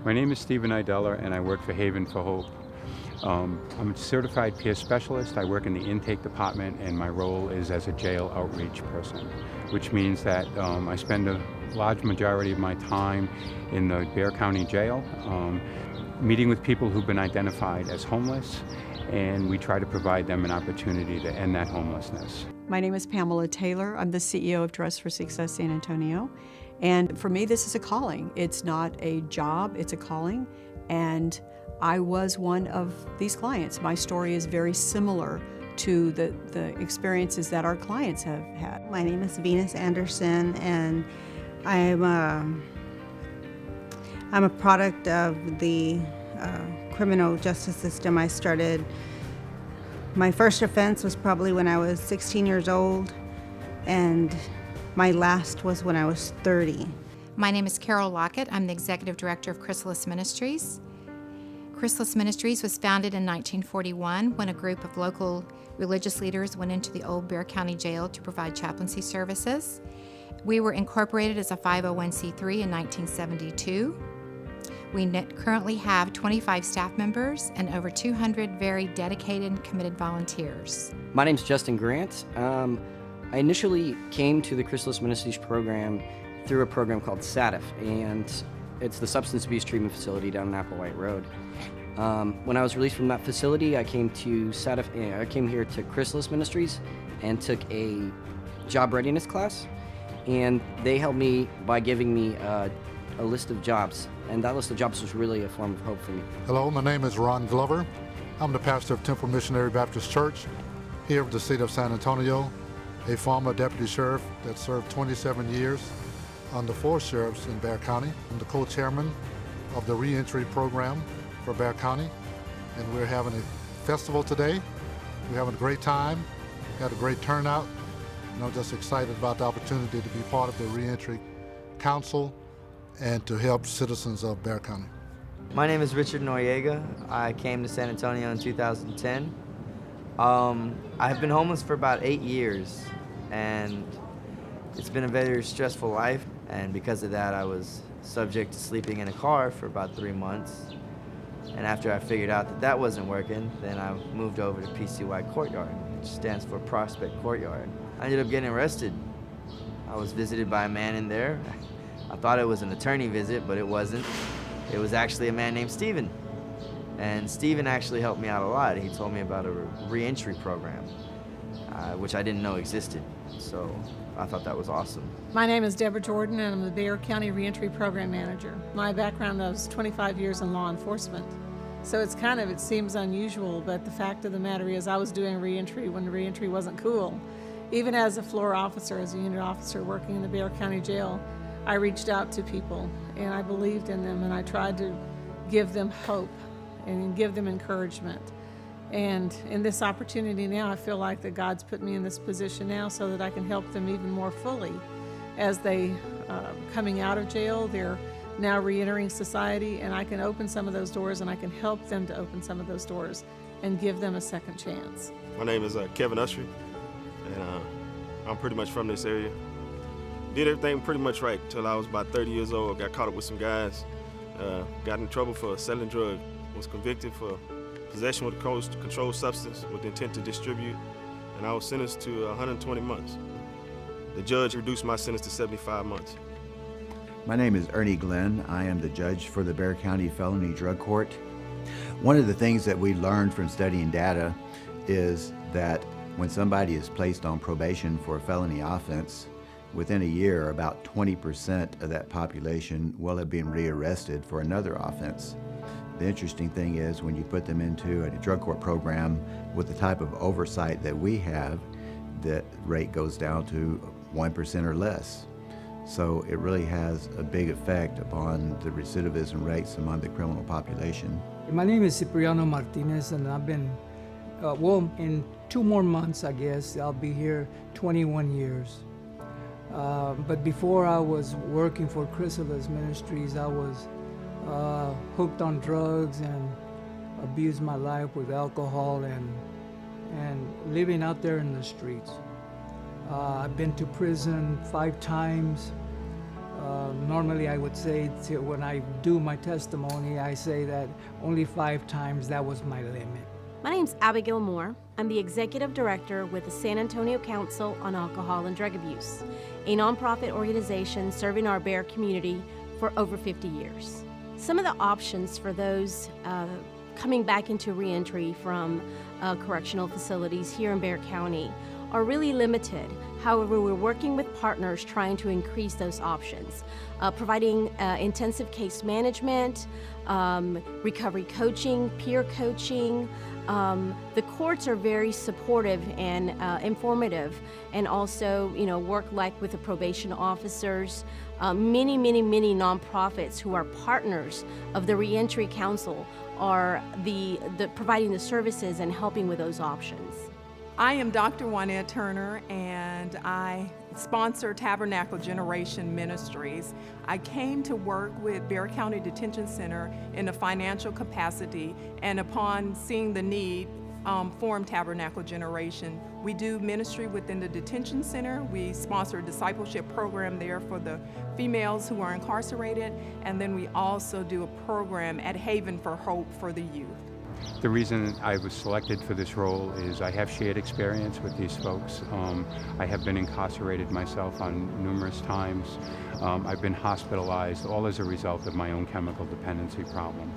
My name is Stephen Idella, and I work for Haven for Hope. I'm a certified peer specialist. I work in the intake department, and my role is as a jail outreach person, which means that I spend a large majority of my time in the Bexar County Jail, meeting with people who've been identified as homeless, and we try to provide them an opportunity to end that homelessness. My name is Pamela Taylor. I'm the CEO of Dress for Success San Antonio. And for me, this is a calling. It's not a job, it's a calling. And I was one of these clients. My story is very similar to the experiences that our clients have had. My name is Venus Anderson, and I'm a product of the criminal justice system. I started, my first offense was probably when I was 16 years old, and my last was when I was 30. My name is Carol Lockett. I'm the Executive Director of Chrysalis Ministries. Chrysalis Ministries was founded in 1941 when a group of local religious leaders went into the old Bexar County Jail to provide chaplaincy services. We were incorporated as a 501c3 in 1972. We currently have 25 staff members and over 200 very dedicated and committed volunteers. My name's Justin Grant. I initially came to the Chrysalis Ministries program through a program called SATF, and it's the substance abuse treatment facility down on Applewhite Road. When I was released from that facility, I came to SATF. I came here to Chrysalis Ministries and took a job readiness class, and they helped me by giving me a list of jobs, and that list of jobs was really a form of hope for me. Hello, my name is Ron Glover. I'm the pastor of Temple Missionary Baptist Church here of the city of San Antonio, a former deputy sheriff that served 27 years under 4 sheriffs in Bexar County. I'm the co-chairman of the Reentry program for Bexar County, and we're having a festival today. We're having a great time, had a great turnout, and I'm just excited about the opportunity to be part of the Reentry Council and to help citizens of Bexar County. My name is Richard Noriega. I came to San Antonio in 2010. I have been homeless for about 8 years, and it's been a very stressful life, and because of that I was subject to sleeping in a car for about 3 months. And after I figured out that that wasn't working, then I moved over to PCY Courtyard, which stands for Prospect Courtyard. I ended up getting arrested. I was visited by a man in there. I thought it was an attorney visit, but it wasn't. It was actually a man named Stephen. And Stephen actually helped me out a lot. He told me about a reentry program, which I didn't know existed. So I thought that was awesome. My name is Debra Jordan, and I'm the Bexar County Reentry Program Manager. My background was 25 years in law enforcement. So it seems unusual, but the fact of the matter is I was doing reentry when reentry wasn't cool. Even as a floor officer, as a unit officer working in the Bexar County Jail, I reached out to people and I believed in them, and I tried to give them hope and give them encouragement. And in this opportunity now, I feel like that God's put me in this position now so that I can help them even more fully as they coming out of jail. They're now re-entering society, and I can open some of those doors, and I can help them to open some of those doors and give them a second chance. My name is Kevin Ussery, and I'm pretty much from this area. Did everything pretty much right till I was about 30 years old. Got caught up with some guys, got in trouble for selling drugs, was convicted for possession with a controlled substance with the intent to distribute, and I was sentenced to 120 months. The judge reduced my sentence to 75 months. My name is Ernie Glenn. I am the judge for the Bexar County Felony Drug Court. One of the things that we learned from studying data is that when somebody is placed on probation for a felony offense, within a year, about 20% of that population will have been rearrested for another offense. The interesting thing is when you put them into a drug court program with the type of oversight that we have, the rate goes down to 1% or less. So it really has a big effect upon the recidivism rates among the criminal population. My name is Cipriano Martinez, and I've been, in 2 more months, I guess, I'll be here 21 years. But before I was working for Chrysalis Ministries, I was hooked on drugs and abused my life with alcohol and living out there in the streets. I've been to prison 5 times. Normally, I would say when I do my testimony, I say that only 5 times that was my limit. My name's Abigail Moore. I'm the Executive Director with the San Antonio Council on Alcohol and Drug Abuse, a nonprofit organization serving our Bexar community for over 50 years. Some of the options for those coming back into reentry from correctional facilities here in Bexar County are really limited. However, we're working with partners trying to increase those options, providing intensive case management, recovery coaching, peer coaching. The courts are very supportive and informative, and also, work like with the probation officers. Many nonprofits who are partners of the Reentry Council are the providing the services and helping with those options. I am Dr. Waynette Turner, and I sponsor Tabernacle Generation Ministries. I came to work with Bexar County Detention Center in a financial capacity, and upon seeing the need, formed Tabernacle Generation. We do ministry within the detention center. We sponsor a discipleship program there for the females who are incarcerated, and then we also do a program at Haven for Hope for the youth. The reason I was selected for this role is I have shared experience with these folks. I have been incarcerated myself on numerous times. I've been hospitalized, all as a result of my own chemical dependency problem.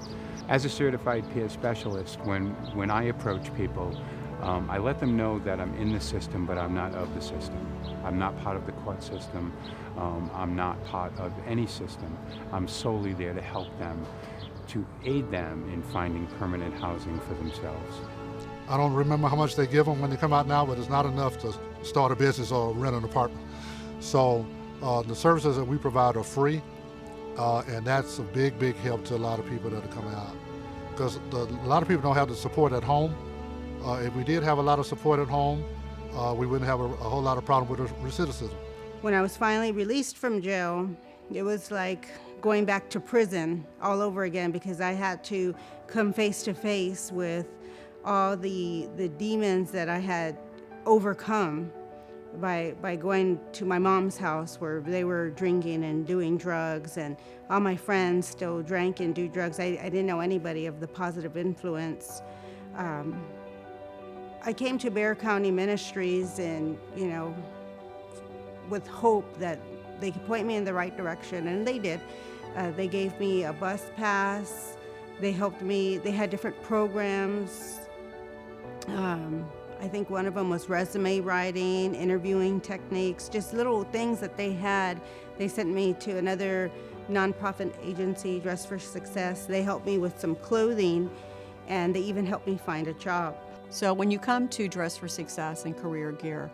As a certified peer specialist, when I approach people, I let them know that I'm in the system, but I'm not of the system. I'm not part of the court system. I'm not part of any system. I'm solely there to help them, to aid them in finding permanent housing for themselves. I don't remember how much they give them when they come out now, but it's not enough to start a business or rent an apartment. So the services that we provide are free, and that's a big help to a lot of people that are coming out. Because a lot of people don't have the support at home. If we did have a lot of support at home, we wouldn't have a whole lot of problem with recidivism. When I was finally released from jail, it was like going back to prison all over again, because I had to come face to face with all the demons that I had overcome by going to my mom's house where they were drinking and doing drugs, and all my friends still drank and do drugs. I didn't know anybody of the positive influence. I came to Bexar County Ministries and, with hope that they could point me in the right direction, and they did. They gave me a bus pass. They helped me. They had different programs. I think one of them was resume writing, interviewing techniques, just little things that they had. They sent me to another nonprofit agency, Dress for Success. They helped me with some clothing, and they even helped me find a job. So when you come to Dress for Success and Career Gear,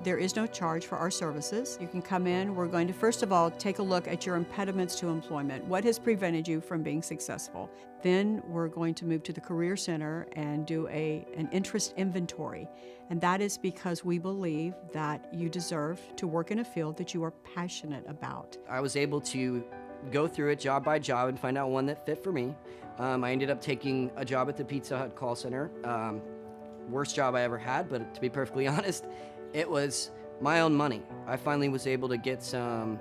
there is no charge for our services. You can come in. We're going to, first of all, take a look at your impediments to employment. What has prevented you from being successful? Then we're going to move to the Career Center and do an interest inventory. And that is because we believe that you deserve to work in a field that you are passionate about. I was able to go through it job by job and find out one that fit for me. I ended up taking a job at the Pizza Hut call center. Worst job I ever had, but to be perfectly honest, it was my own money. I finally was able to get some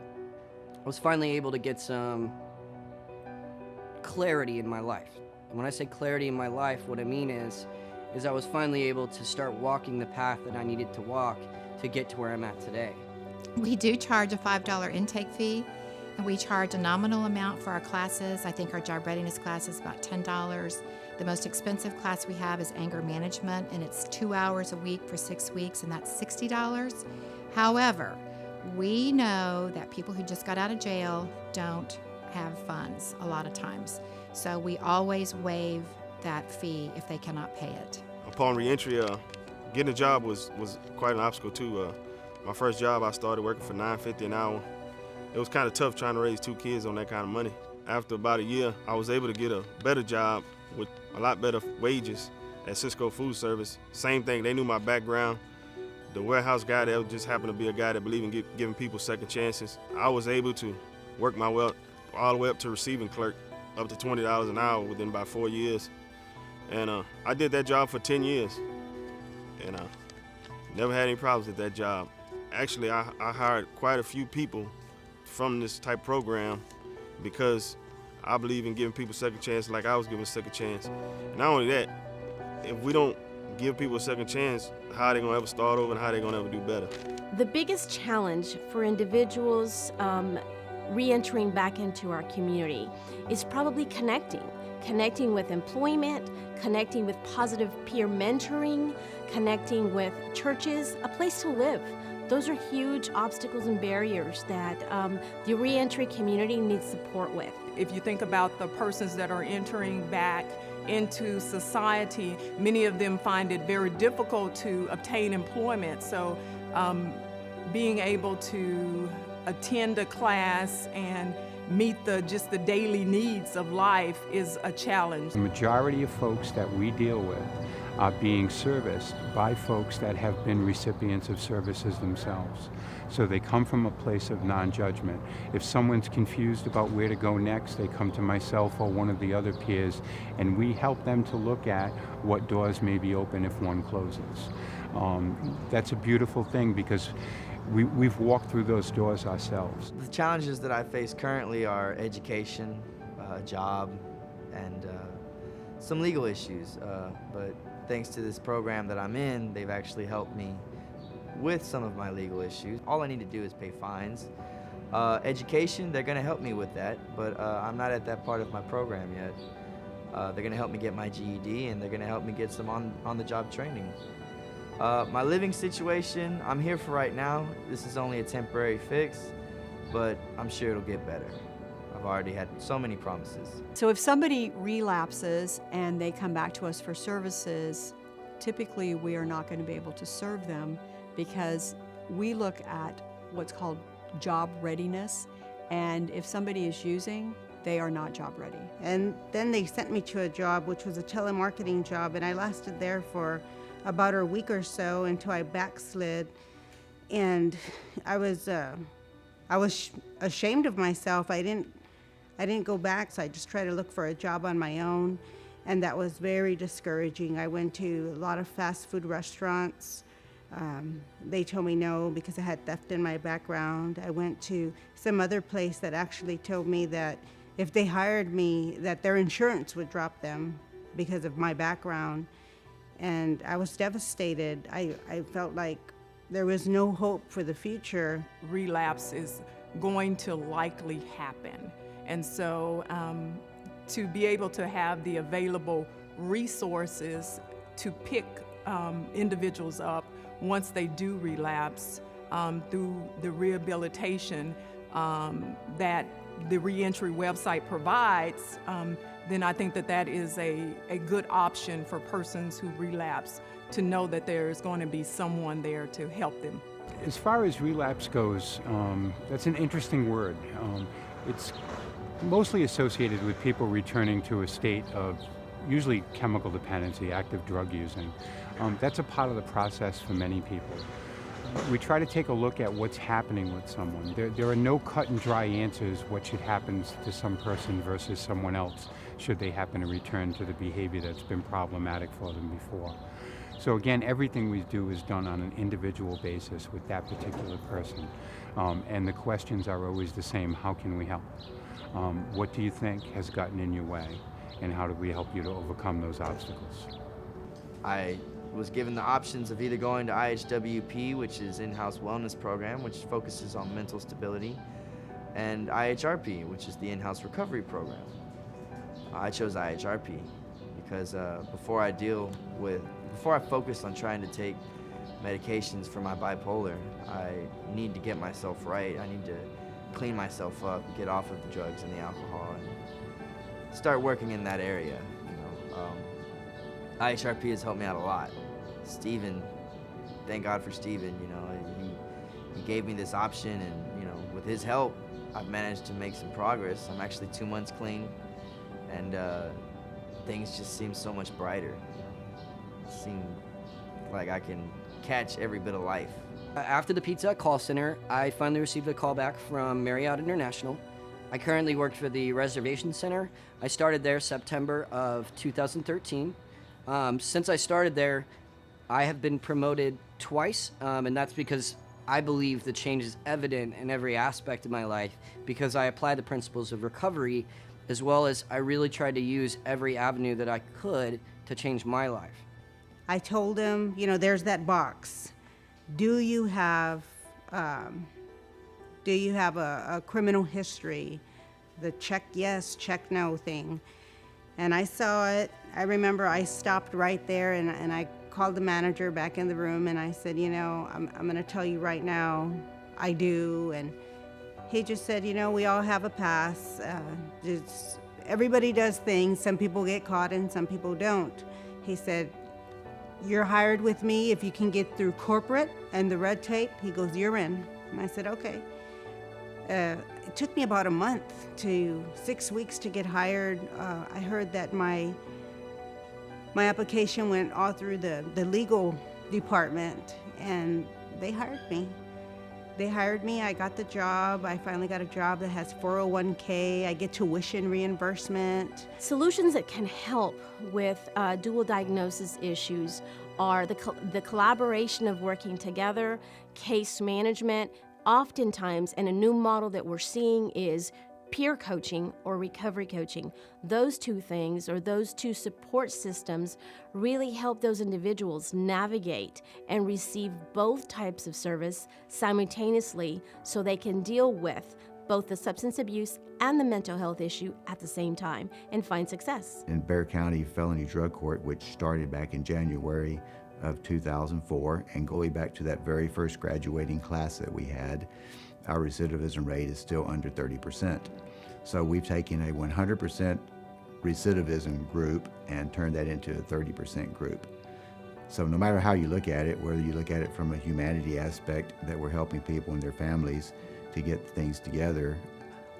clarity in my life. And when I say clarity in my life, what I mean is I was finally able to start walking the path that I needed to walk to get to where I'm at today. We do charge a $5 intake fee, and we charge a nominal amount for our classes. I think our job readiness class is about $10. The most expensive class we have is anger management, and it's 2 hours a week for 6 weeks, and that's $60. However, we know that people who just got out of jail don't have funds a lot of times. So we always waive that fee if they cannot pay it. Upon reentry, getting a job was quite an obstacle too. My first job, I started working for $9.50 an hour. It was kind of tough trying to raise 2 kids on that kind of money. After about a year, I was able to get a better job with a lot better wages at Cisco Food Service. Same thing, they knew my background. The warehouse guy there just happened to be a guy that believed in giving people second chances. I was able to work my way all the way up to receiving clerk, up to $20 an hour within about 4 years. And I did that job for 10 years. And never had any problems at that job. Actually, I hired quite a few people from this type program because I believe in giving people a second chance like I was given a second chance. And not only that, if we don't give people a second chance, how are they going to ever start over and how are they going to ever do better? The biggest challenge for individuals re-entering back into our community is probably connecting with employment, connecting with positive peer mentoring, connecting with churches, a place to live. Those are huge obstacles and barriers that the re-entry community needs support with. If you think about the persons that are entering back into society, many of them find it very difficult to obtain employment. So being able to attend a class and meet just the daily needs of life is a challenge. The majority of folks that we deal with are being serviced by folks that have been recipients of services themselves. So they come from a place of non-judgment. If someone's confused about where to go next, they come to myself or one of the other peers, and we help them to look at what doors may be open if one closes. That's a beautiful thing because we've walked through those doors ourselves. The challenges that I face currently are education, job, and some legal issues. But thanks to this program that I'm in, they've actually helped me with some of my legal issues. All I need to do is pay fines. Education, they're going to help me with that, but I'm not at that part of my program yet. They're going to help me get my GED, and they're going to help me get some on-the-job training. My living situation, I'm here for right now. This is only a temporary fix, but I'm sure it'll get better. I've already had so many promises. So if somebody relapses and they come back to us for services, typically we are not going to be able to serve them because we look at what's called job readiness, and if somebody is using, they are not job ready. And then they sent me to a job, which was a telemarketing job, and I lasted there for about a week or so until I backslid, and I was ashamed of myself. I didn't go back, so I just tried to look for a job on my own, and that was very discouraging. I went to a lot of fast food restaurants. They told me no because I had theft in my background. I went to some other place that actually told me that if they hired me, that their insurance would drop them because of my background. And I was devastated. I felt like there was no hope for the future. Relapse is going to likely happen. And so to be able to have the available resources to pick individuals up once they do relapse through the rehabilitation that the Reentry website provides, then I think that is a good option for persons who relapse to know that there's going to be someone there to help them. As far as relapse goes, that's an interesting word. It's mostly associated with people returning to a state of usually chemical dependency, active drug using. That's a part of the process for many people. We try to take a look at what's happening with someone. There are no cut and dry answers what should happen to some person versus someone else should they happen to return to the behavior that's been problematic for them before. So again, everything we do is done on an individual basis with that particular person. And the questions are always the same: how can we help? What do you think has gotten in your way? And how do we help you to overcome those obstacles? I was given the options of either going to IHWP, which is in-house wellness program, which focuses on mental stability, and IHRP, which is the in-house recovery program. I chose IHRP because before I focus on trying to take medications for my bipolar, I need to get myself right. I need to clean myself up, get off of the drugs and the alcohol, and start working in that area. IHRP has helped me out a lot. Steven, thank God for Steven, he gave me this option, and with his help, I've managed to make some progress. I'm actually 2 months clean, and things just seem so much brighter. Seem like I can catch every bit of life. After the Pizza Hut call center, I finally received a call back from Marriott International. I currently work for the reservation center. I started there September of 2013. Since I started there, I have been promoted twice, and that's because I believe the change is evident in every aspect of my life because I apply the principles of recovery, as well as I really tried to use every avenue that I could to change my life. I told him, you know, there's that box. Do you have a criminal history? The check yes, check no thing. And I saw it. I remember I stopped right there and I called the manager back in the room and I said, you know, I'm going to tell you right now, I do. And he just said, you know, we all have a past. Everybody does things. Some people get caught and some people don't. He said, you're hired with me if you can get through corporate and the red tape. He goes, you're in. And I said, okay. It took me about a month to 6 weeks to get hired. I heard that my application went all through the legal department, and they hired me. I got the job. I finally got a job that has 401k. I get tuition reimbursement. Solutions that can help with dual diagnosis issues are the collaboration of working together, case management. Oftentimes, and a new model that we're seeing is peer coaching or recovery coaching. Those two things, or those two support systems, really help those individuals navigate and receive both types of service simultaneously so they can deal with both the substance abuse and the mental health issue at the same time and find success. In Bexar County Felony Drug Court, which started back in January of 2004, and going back to that very first graduating class that we had, our recidivism rate is still under 30%. So we've taken a 100% recidivism group and turned that into a 30% group. So no matter how you look at it, whether you look at it from a humanity aspect, that we're helping people and their families to get things together,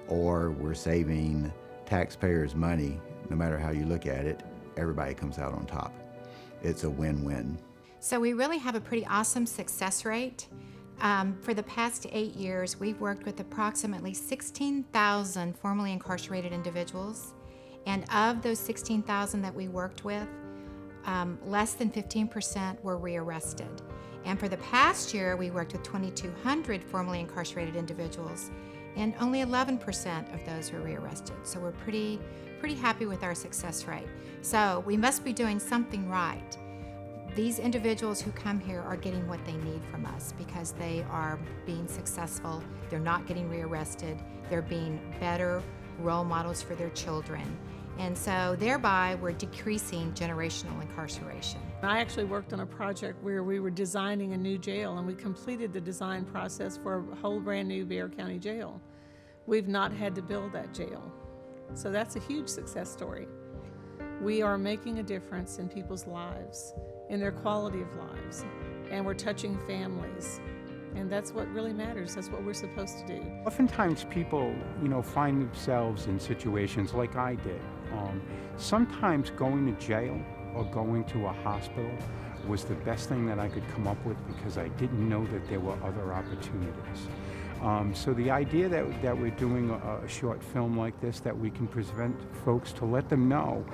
or we're saving taxpayers money, no matter how you look at it, everybody comes out on top. It's a win-win. So we really have a pretty awesome success rate. For the past 8 years, we've worked with approximately 16,000 formerly incarcerated individuals. And of those 16,000 that we worked with, less than 15% were rearrested. And for the past year, we worked with 2,200 formerly incarcerated individuals, and only 11% of those were rearrested. So we're pretty happy with our success rate. So we must be doing something right. These individuals who come here are getting what they need from us because they are being successful. They're not getting rearrested. They're being better role models for their children. And so thereby we're decreasing generational incarceration. I actually worked on a project where we were designing a new jail, and we completed the design process for a whole brand new Bexar County jail. We've not had to build that jail. So that's a huge success story. We are making a difference in people's lives, in their quality of lives, and we're touching families. And that's what really matters. That's what we're supposed to do. Oftentimes people, find themselves in situations like I did. Sometimes going to jail or going to a hospital was the best thing that I could come up with because I didn't know that there were other opportunities. So the idea that we're doing a short film like this, that we can present folks to let them know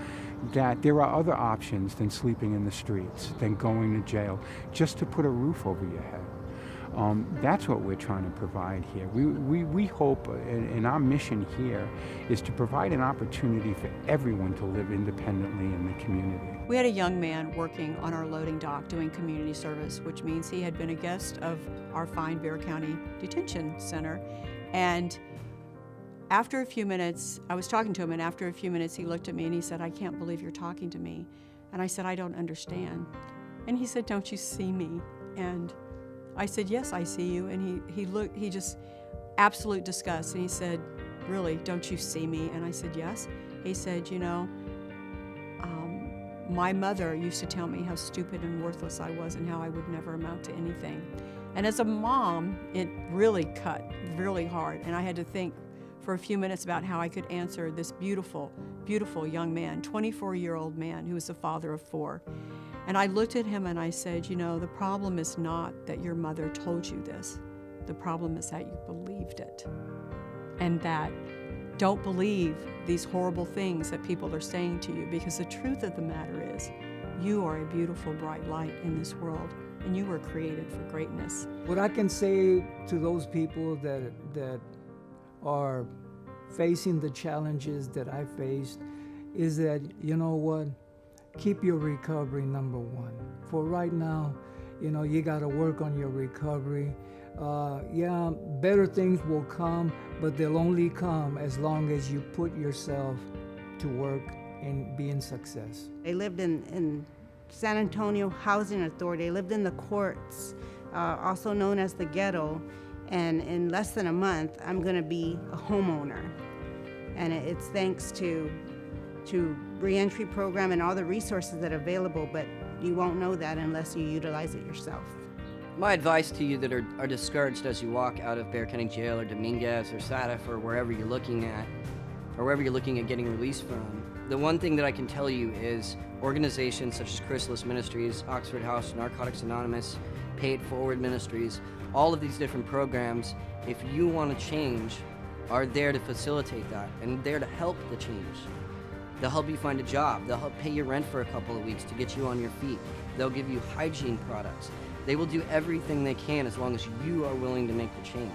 that there are other options than sleeping in the streets, than going to jail, just to put a roof over your head. That's what we're trying to provide here. We hope, and our mission here is to provide an opportunity for everyone to live independently in the community. We had a young man working on our loading dock doing community service, which means he had been a guest of our fine Bexar County Detention Center. And after a few minutes, I was talking to him, and after a few minutes he looked at me and he said, "I can't believe you're talking to me." And I said, "I don't understand." And he said, "Don't you see me?" And I said, "Yes, I see you." And he just absolute disgust. And he said, "Really, don't you see me?" And I said, "Yes." He said, my mother used to tell me how stupid and worthless I was and how I would never amount to anything. And as a mom, it really cut really hard. And I had to think for a few minutes about how I could answer this beautiful, beautiful young man, 24-year-old man who was the father of 4. And I looked at him and I said, the problem is not that your mother told you this. The problem is that you believed it. And that don't believe these horrible things that people are saying to you, because the truth of the matter is you are a beautiful, bright light in this world. and you were created for greatness. What I can say to those people that are facing the challenges that I faced is that, you know what, keep your recovery number one. For right now, you know, you got to work on your recovery. Yeah, better things will come, but they'll only come as long as you put yourself to work and be in success. They lived in San Antonio Housing Authority. They lived in the courts, also known as the ghetto. And in less than a month, I'm going to be a homeowner. And it's thanks to Reentry program and all the resources that are available, but you won't know that unless you utilize it yourself. My advice to you that are discouraged as you walk out of Bexar County Jail or Dominguez or Sadaf or wherever you're looking at getting released from, the one thing that I can tell you is organizations such as Chrysalis Ministries, Oxford House, Narcotics Anonymous, Pay It Forward Ministries, all of these different programs, if you want to change, are there to facilitate that and there to help the change. They'll help you find a job. They'll help pay your rent for a couple of weeks to get you on your feet. They'll give you hygiene products. They will do everything they can as long as you are willing to make the change.